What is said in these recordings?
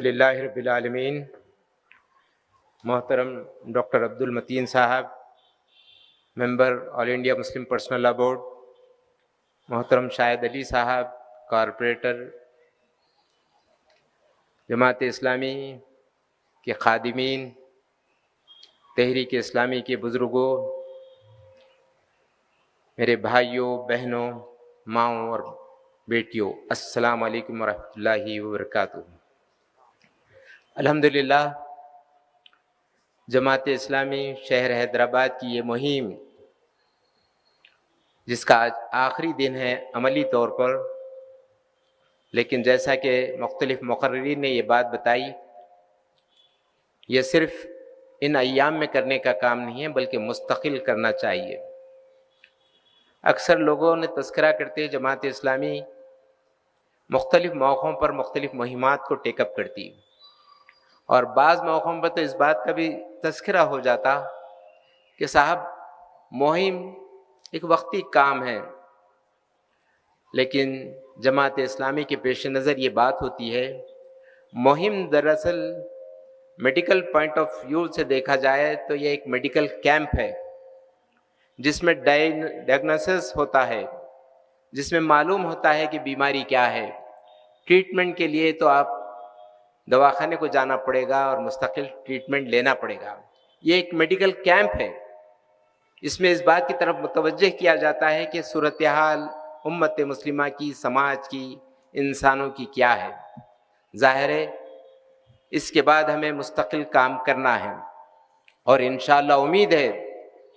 الحمدللہ رب العالمین۔ محترم ڈاکٹر عبد المتین صاحب، ممبر آل انڈیا مسلم پرسنل لا بورڈ، محترم شاہد علی صاحب، کارپوریٹر، جماعت اسلامی کے خادمین، تحریک اسلامی کے بزرگوں، میرے بھائیوں، بہنوں، ماؤں اور بیٹیوں، السلام علیکم ورحمۃ اللہ وبرکاتہ۔ الحمدللہ جماعت اسلامی شہر حیدرآباد کی یہ مہم، جس کا آج آخری دن ہے عملی طور پر، لیکن جیسا کہ مختلف مقررین نے یہ بات بتائی، یہ صرف ان ایام میں کرنے کا کام نہیں ہے بلکہ مستقل کرنا چاہیے۔ اکثر لوگوں نے تذکرہ کرتے جماعت اسلامی مختلف موقعوں پر مختلف مہمات کو ٹیک اپ کرتی، اور بعض موقعوں پر تو اس بات کا بھی تذکرہ ہو جاتا کہ صاحب مہم ایک وقتی کام ہے، لیکن جماعت اسلامی کے پیش نظر یہ بات ہوتی ہے، مہم دراصل میڈیکل پوائنٹ آف ویو سے دیکھا جائے تو یہ ایک میڈیکل کیمپ ہے، جس میں ڈائگنوسس ہوتا ہے، جس میں معلوم ہوتا ہے کہ بیماری کیا ہے۔ ٹریٹمنٹ کے لیے تو آپ دواخانے کو جانا پڑے گا اور مستقل ٹریٹمنٹ لینا پڑے گا۔ یہ ایک میڈیکل کیمپ ہے، اس میں اس بات کی طرف متوجہ کیا جاتا ہے کہ صورتحال امت مسلمہ کی، سماج کی، انسانوں کی کیا ہے۔ ظاہر ہے اس کے بعد ہمیں مستقل کام کرنا ہے، اور انشاءاللہ امید ہے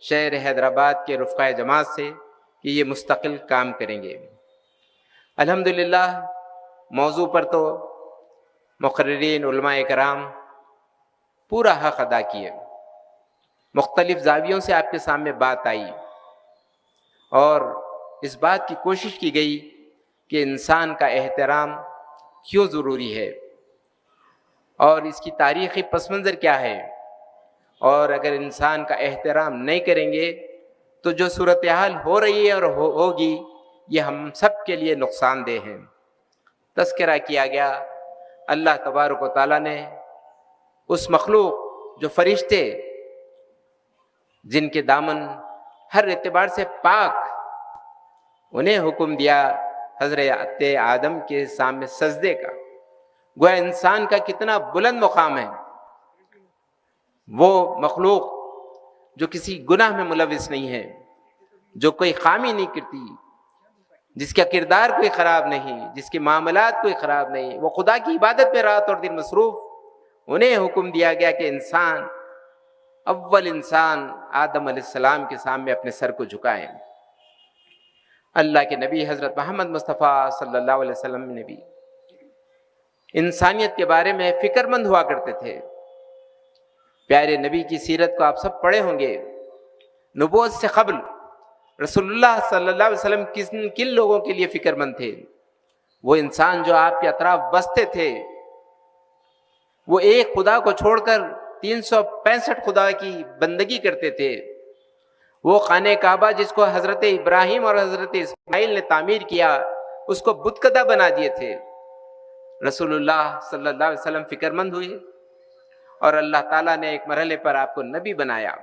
شہر حیدرآباد کے رفقائے جماعت سے کہ یہ مستقل کام کریں گے۔ الحمدللہ موضوع پر تو مقررین، علماء کرام پورا حق ادا کیے، مختلف زاویوں سے آپ کے سامنے بات آئی، اور اس بات کی کوشش کی گئی کہ انسان کا احترام کیوں ضروری ہے، اور اس کی تاریخی پس منظر کیا ہے، اور اگر انسان کا احترام نہیں کریں گے تو جو صورتحال ہو رہی ہے اور ہوگی، یہ ہم سب کے لیے نقصان دہ ہیں۔ تذکرہ کیا گیا اللہ تبارک و تعالیٰ نے اس مخلوق جو فرشتے، جن کے دامن ہر اعتبار سے پاک، انہیں حکم دیا حضرت آدم کے سامنے سجدے کا۔ گویا انسان کا کتنا بلند مقام ہے، وہ مخلوق جو کسی گناہ میں ملوث نہیں ہے، جو کوئی خامی نہیں کرتی، جس کا کردار کوئی خراب نہیں، جس کے معاملات کوئی خراب نہیں، وہ خدا کی عبادت میں رات اور دن مصروف، انہیں حکم دیا گیا کہ انسان، اول انسان آدم علیہ السلام کے سامنے اپنے سر کو جھکائیں۔ اللہ کے نبی حضرت محمد مصطفیٰ صلی اللہ علیہ وسلم نے بھی انسانیت کے بارے میں فکر مند ہوا کرتے تھے۔ پیارے نبی کی سیرت کو آپ سب پڑھے ہوں گے۔ نبوت سے قبل رسول اللہ صلی اللہ علیہ وسلم کن لوگوں کے لیے فکر مند تھے؟ وہ انسان جو آپ کے اطراف بستے تھے، وہ ایک خدا کو چھوڑ کر 365 خدا کی بندگی کرتے تھے۔ وہ خانہ کعبہ جس کو حضرت ابراہیم اور حضرت اسماعیل نے تعمیر کیا، اس کو بتکدہ بنا دیے تھے۔ رسول اللہ صلی اللہ علیہ وسلم فکر مند ہوئے، اور اللہ تعالیٰ نے ایک مرحلے پر آپ کو نبی بنایا۔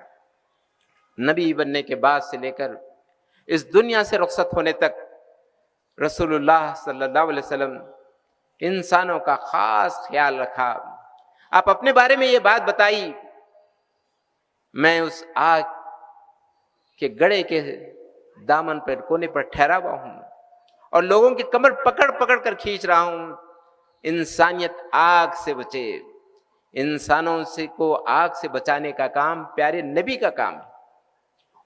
نبی بننے کے بعد سے لے کر اس دنیا سے رخصت ہونے تک رسول اللہ صلی اللہ علیہ وسلم انسانوں کا خاص خیال رکھا۔ آپ اپنے بارے میں یہ بات بتائی، میں اس آگ کے گڑھے کے دامن پر، کونے پر ٹھہرا ہوا ہوں، اور لوگوں کی کمر پکڑ پکڑ کر کھینچ رہا ہوں۔ انسانیت آگ سے بچے، انسانوں سے کو آگ سے بچانے کا کام پیارے نبی کا کام ہے،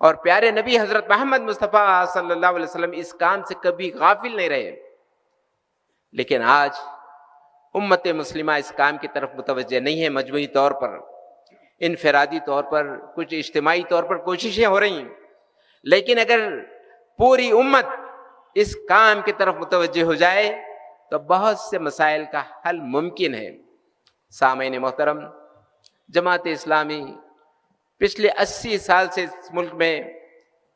اور پیارے نبی حضرت محمد مصطفیٰ صلی اللہ علیہ وسلم اس کام سے کبھی غافل نہیں رہے۔ لیکن آج امت مسلمہ اس کام کی طرف متوجہ نہیں ہے۔ مجموعی طور پر، انفرادی طور پر، کچھ اجتماعی طور پر کوششیں ہو رہی ہیں، لیکن اگر پوری امت اس کام کی طرف متوجہ ہو جائے تو بہت سے مسائل کا حل ممکن ہے۔ سامعین محترم، جماعت اسلامی پچھلے 80 سال سے اس ملک میں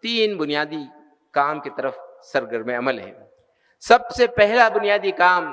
3 بنیادی کام کی طرف سرگرم عمل ہے۔ سب سے پہلا بنیادی کام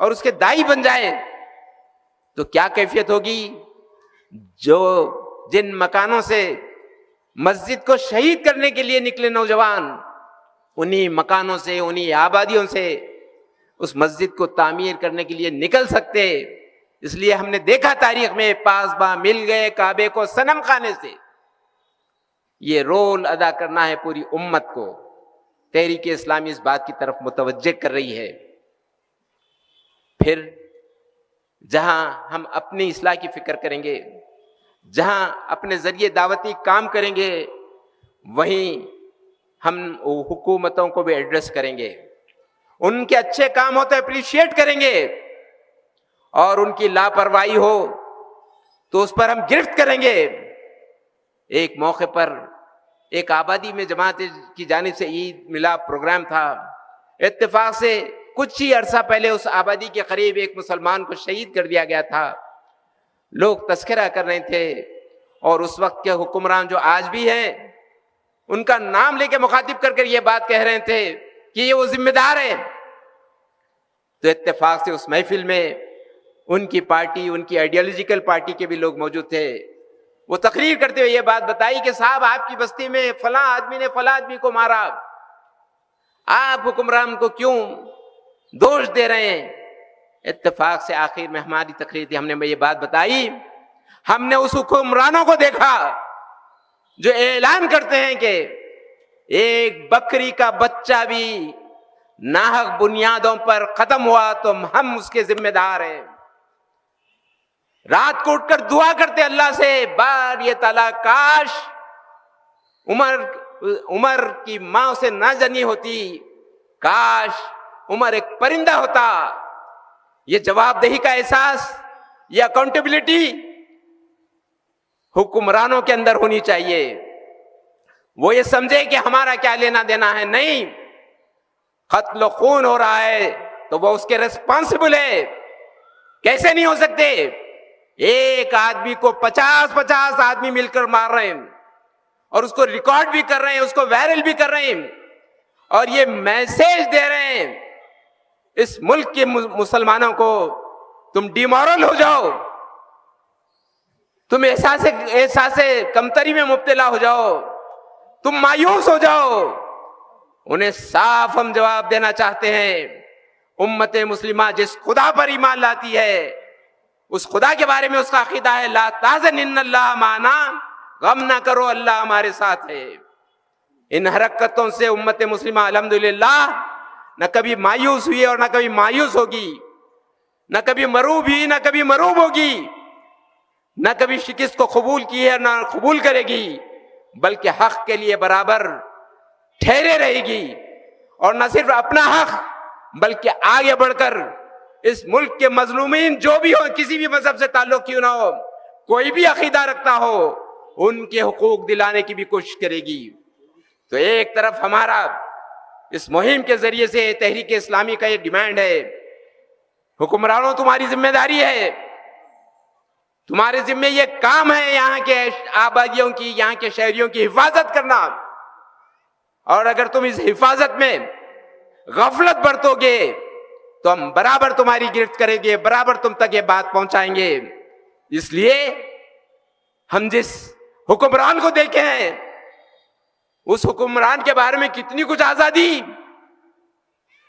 اور اس کے دائی بن جائیں تو کیا کیفیت ہوگی؟ جو جن مکانوں سے مسجد کو شہید کرنے کے لیے نکلے نوجوان، انہی مکانوں سے، انہی آبادیوں سے اس مسجد کو تعمیر کرنے کے لیے نکل سکتے۔ اس لیے ہم نے دیکھا تاریخ میں پاسباں مل گئے کعبے کو صنم خانے سے۔ یہ رول ادا کرنا ہے پوری امت کو۔ تحریک اسلامی اس بات کی طرف متوجہ کر رہی ہے۔ پھر جہاں ہم اپنی اصلاح کی فکر کریں گے، جہاں اپنے ذریعے دعوتی کام کریں گے، وہیں ہم حکومتوں کو بھی ایڈریس کریں گے، ان کے اچھے کام ہو تو اپریشیٹ کریں گے، اور ان کی لاپرواہی ہو تو اس پر ہم گرفت کریں گے۔ ایک موقع پر ایک آبادی میں جماعت کی جانب سے عید میلاد پروگرام تھا، اتفاق سے کچھ ہی عرصہ پہلے اس آبادی کے قریب ایک مسلمان کو شہید کر دیا گیا تھا۔ لوگ تذکرہ کر رہے تھے، اور اس وقت کے حکمران جو آج بھی ہیں ان کا نام لے کے مخاطب کر کر یہ بات کہہ رہے تھے کہ یہ وہ ذمہ دار ہے۔ تو اتفاق سے اس محفل میں ان کی پارٹی، ان کی آئیڈیالوجیکل پارٹی کے بھی لوگ موجود تھے۔ وہ تقریر کرتے ہوئے یہ بات بتائی کہ صاحب آپ کی بستی میں فلاں آدمی نے فلاں آدمی کو مارا، آپ حکمران کو کیوں دوش دے رہے ہیں؟ اتفاق سے آخر میں ہماری تقریر تھی، ہم نے یہ بات بتائی، ہم نے اس حکمرانوں کو دیکھا جو اعلان کرتے ہیں کہ ایک بکری کا بچہ بھی ناحق بنیادوں پر ختم ہوا تو ہم اس کے ذمہ دار ہیں۔ رات کو اٹھ کر دعا کرتے اللہ سے، باری تعالیٰ کاش عمر کی ماں سے نہ جنی ہوتی، کاش عمر ایک پرندہ ہوتا۔ یہ جواب دہی کا احساس، یہ اکاؤنٹیبلٹی حکمرانوں کے اندر ہونی چاہیے۔ وہ یہ سمجھے کہ ہمارا کیا لینا دینا ہے، نہیں، قتل و خون ہو رہا ہے تو وہ اس کے ریسپانسبل ہے۔ کیسے نہیں ہو سکتے؟ ایک آدمی کو 50 آدمی مل کر مار رہے ہیں، اور اس کو ریکارڈ بھی کر رہے ہیں، اس کو وائرل بھی کر رہے ہیں، اور یہ میسج دے رہے ہیں اس ملک کے مسلمانوں کو تم ڈیمورل ہو جاؤ، تم احساس کمتری میں مبتلا ہو جاؤ، تم مایوس ہو جاؤ۔ انہیں صاف ہم جواب دینا چاہتے ہیں، امت مسلمہ جس خدا پر ایمان لاتی ہے، اس خدا کے بارے میں اس کا عقیدہ ہے لا تحزن ان اللہ معنا، غم نہ کرو اللہ ہمارے ساتھ ہے۔ ان حرکتوں سے امت مسلمہ الحمدللہ نہ کبھی مایوس ہوئی اور نہ کبھی مایوس ہوگی، نہ کبھی مروب ہوئی نہ کبھی مروب ہوگی، نہ کبھی شکست کو قبول کی ہے نہ قبول کرے گی، بلکہ حق کے لیے برابر ٹھہرے رہے گی، اور نہ صرف اپنا حق بلکہ آگے بڑھ کر اس ملک کے مظلومین جو بھی ہو، کسی بھی مذہب سے تعلق کیوں نہ ہو، کوئی بھی عقیدہ رکھتا ہو، ان کے حقوق دلانے کی بھی کوشش کرے گی۔ تو ایک طرف ہمارا اس مہم کے ذریعے سے تحریک اسلامی کا یہ ڈیمانڈ ہے، حکمرانوں تمہاری ذمہ داری ہے، تمہارے ذمہ یہ کام ہے یہاں کے آبادیوں کی، یہاں کے شہریوں کی حفاظت کرنا، اور اگر تم اس حفاظت میں غفلت برتو گے تو ہم برابر تمہاری گرفت کریں گے، برابر تم تک یہ بات پہنچائیں گے۔ اس لیے ہم جس حکمران کو دیکھے ہیں، اس حکمران کے بارے میں کتنی کچھ آزادی،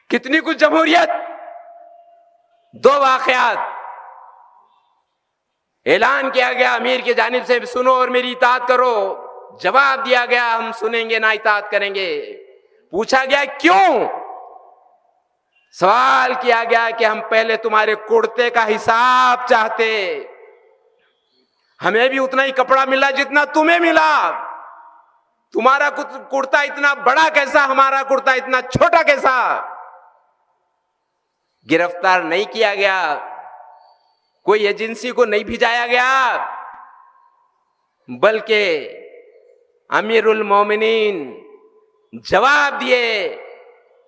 کتنی کچھ جمہوریت۔ دو واقعات اعلان کیا گیا امیر کی جانب سے، سنو اور میری اطاعت کرو، جواب دیا گیا ہم سنیں گے نہ اطاعت کریں گے۔ پوچھا گیا کیوں؟ سوال کیا گیا کہ ہم پہلے تمہارے کرتے کا حساب چاہتے، ہمیں بھی اتنا ہی کپڑا ملا جتنا تمہیں ملا، تمہارا کرتا اتنا بڑا کیسا، ہمارا کرتا اتنا چھوٹا کیسا۔ گرفتار نہیں کیا گیا، کوئی ایجنسی کو نہیں بھیجایا گیا، بلکہ امیر المومنین جواب دیے۔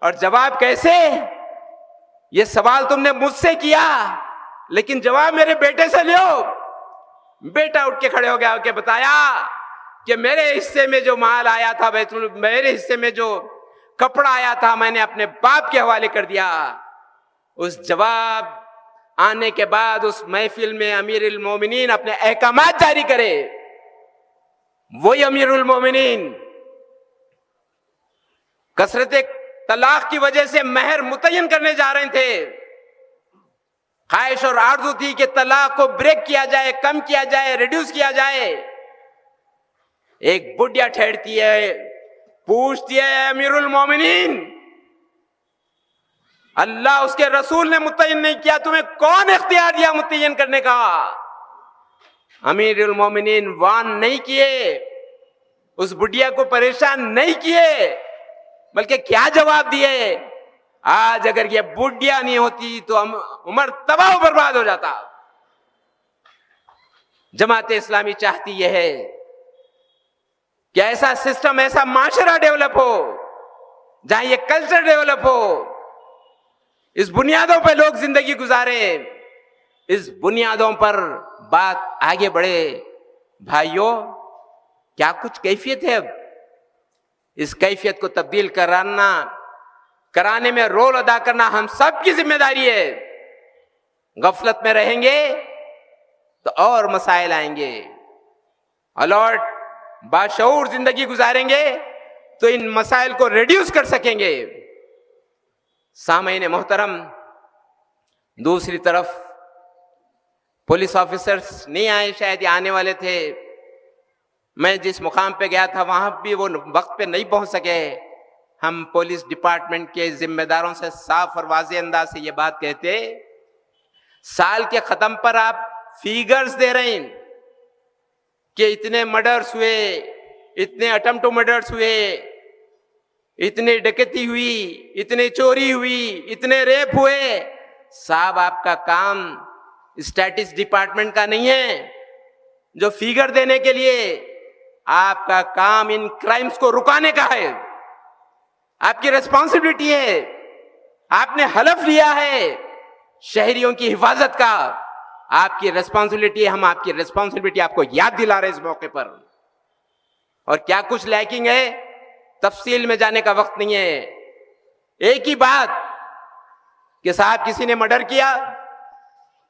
اور جواب کیسے؟ یہ سوال تم نے مجھ سے کیا، لیکن جواب میرے بیٹے سے لیو۔ بیٹا اٹھ کے کھڑے ہو گیا کہ بتایا کہ میرے حصے میں جو مال آیا تھا، میرے حصے میں جو کپڑا آیا تھا، میں نے اپنے باپ کے حوالے کر دیا۔ اس جواب آنے کے بعد اس محفل میں امیر المومنین اپنے احکامات جاری کرے. وہی امیر المومنین کثرت طلاق کی وجہ سے مہر متعین کرنے جا رہے تھے. خواہش اور آرزو تھی کہ طلاق کو بریک کیا جائے, کم کیا جائے, ریڈیوس کیا جائے. ایک بڈیا ٹھہرتی ہے, پوچھتی ہے امیر المومنین, اللہ اس کے رسول نے متعین نہیں کیا, تمہیں کون اختیار دیا متعین کرنے کا؟ امیر المومنین وان نہیں کیے, اس بڈیا کو پریشان نہیں کیے, بلکہ کیا جواب دیے؟ آج اگر یہ بڈیا نہیں ہوتی تو عمر تباہ و برباد ہو جاتا. جماعت اسلامی چاہتی یہ ہے کہ ایسا سسٹم, ایسا معاشرہ ڈیولپ ہو جہاں یہ کلچر ڈیولپ ہو, اس بنیادوں پہ لوگ زندگی گزاریں, اس بنیادوں پر بات آگے بڑھے. بھائیوں, کیا کچھ کیفیت ہے اب؟ اس کیفیت کو تبدیل کرانے میں رول ادا کرنا ہم سب کی ذمہ داری ہے. غفلت میں رہیں گے تو اور مسائل آئیں گے. الرٹ, باشعور زندگی گزاریں گے تو ان مسائل کو ریڈیوس کر سکیں گے. سامعین محترم, دوسری طرف پولیس آفیسرز نہیں آئے, شاید یہ آنے والے تھے. میں جس مقام پہ گیا تھا وہاں بھی وہ وقت پہ نہیں پہنچ سکے. ہم پولیس ڈپارٹمنٹ کے ذمہ داروں سے صاف اور واضح انداز سے یہ بات کہتے, سال کے ختم پر آپ فیگرز دے رہے ہیں کہ اتنے مرڈرز ہوئے, اتنے اٹمپٹ ٹو مرڈرز ہوئے, اتنی ڈکیتی ہوئی, اتنی چوری ہوئی, اتنے ریپ ہوئے. صاحب, آپ کا کام اسٹیٹس ڈپارٹمنٹ کا نہیں ہے جو فیگر دینے کے لیے. آپ کا کام ان کرائمز کو رکانے کا ہے. آپ کی ریسپانسبلٹی ہے. آپ نے حلف لیا ہے شہریوں کی حفاظت کا. آپ کی ریسپانسبلٹی ہے, ہم آپ کی ریسپانسبلٹی آپ کو یاد دلا رہے ہیں اس موقع پر. اور کیا کچھ لیکنگ ہے, تفصیل میں جانے کا وقت نہیں ہے. ایک ہی بات کہ صاحب کسی نے مرڈر کیا,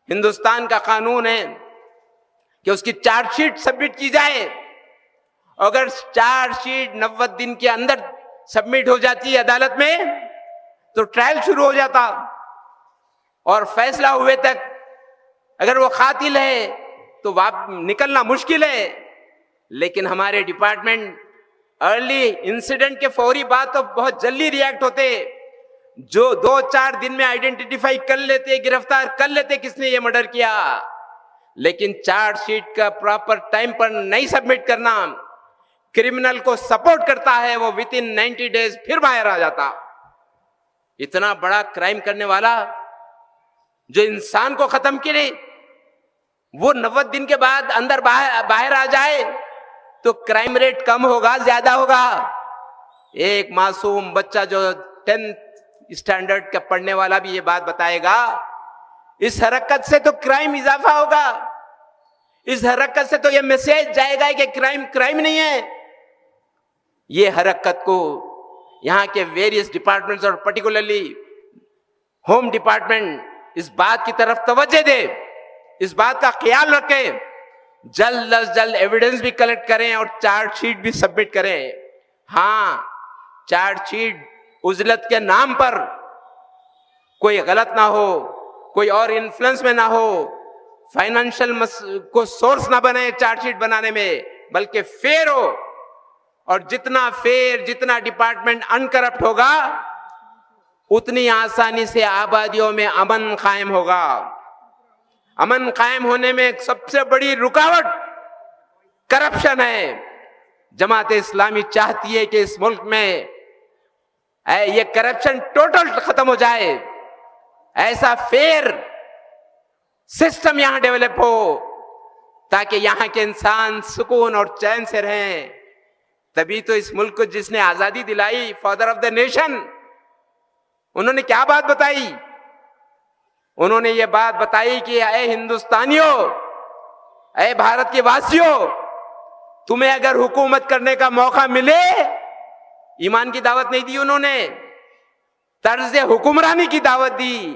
ہندوستان کا قانون ہے کہ اس کی چارج شیٹ سبمٹ کی جائے. اگر چارج شیٹ 90 دن کے اندر سبمٹ ہو جاتی ہے عدالت میں تو ٹرائل شروع ہو جاتا, اور فیصلہ ہوئے تک اگر وہ قاتل ہے تو نکلنا مشکل ہے. لیکن ہمارے ڈپارٹمنٹ ارلی انسیڈنٹ کے فوری بعد تو بہت جلدی ریئیکٹ ہوتے, جو 2-4 دن میں آئیڈینٹیفائی کر لیتے, گرفتار کر لیتے کس نے یہ مرڈر کیا. لیکن چارج شیٹ کا پراپر ٹائم پر نہیں سبمٹ کرنا کرمنل کو سپورٹ کرتا ہے, وہ ود ان 90 days پھر باہر آ جاتا. اتنا بڑا کرائم کرنے والا جو انسان کو ختم کرے, وہ 90 دن کے بعد اندر باہر آ جائے تو کرائم ریٹ کم ہوگا, زیادہ ہوگا؟ ایک معصوم بچہ جو 10th اسٹینڈرڈ کا پڑھنے والا بھی یہ بات بتائے گا, اس حرکت سے تو کرائم اضافہ ہوگا, اس حرکت سے تو یہ میسج جائے گا کہ کرائم نہیں ہے. یہ حرکت کو یہاں کے ویریس ڈپارٹمنٹس اور پرٹیکولرلی ہوم ڈپارٹمنٹ اس بات کی طرف توجہ دے, اس بات کا خیال رکھیں, جلد از جلد ایویڈنس بھی کلیکٹ کریں اور چارج شیٹ بھی سبمٹ کریں. ہاں, چارج شیٹ عزلت کے نام پر کوئی غلط نہ ہو, کوئی اور انفلوئنس میں نہ ہو, فائنینشیل کو سورس نہ بنے چارج شیٹ بنانے میں, بلکہ فیئر ہو. اور جتنا فیئر, جتنا ڈپارٹمنٹ انکرپٹ ہوگا, اتنی آسانی سے آبادیوں میں امن قائم ہوگا. امن قائم ہونے میں سب سے بڑی رکاوٹ کرپشن ہے. جماعت اسلامی چاہتی ہے کہ اس ملک میں یہ کرپشن ٹوٹل ختم ہو جائے, ایسا فیئر سسٹم یہاں ڈیولپ ہو تاکہ یہاں کے انسان سکون اور چین سے رہیں. تبھی تو اس ملک کو جس نے آزادی دلائی, فادر آف دا نیشن, انہوں نے کیا بات بتائی؟ انہوں نے یہ بات بتائی کہ اے ہندوستانیوں, اے بھارت کے واسیوں, تمہیں اگر حکومت کرنے کا موقع ملے, ایمان کی دعوت نہیں دی انہوں نے, طرز حکمرانی کی دعوت دی.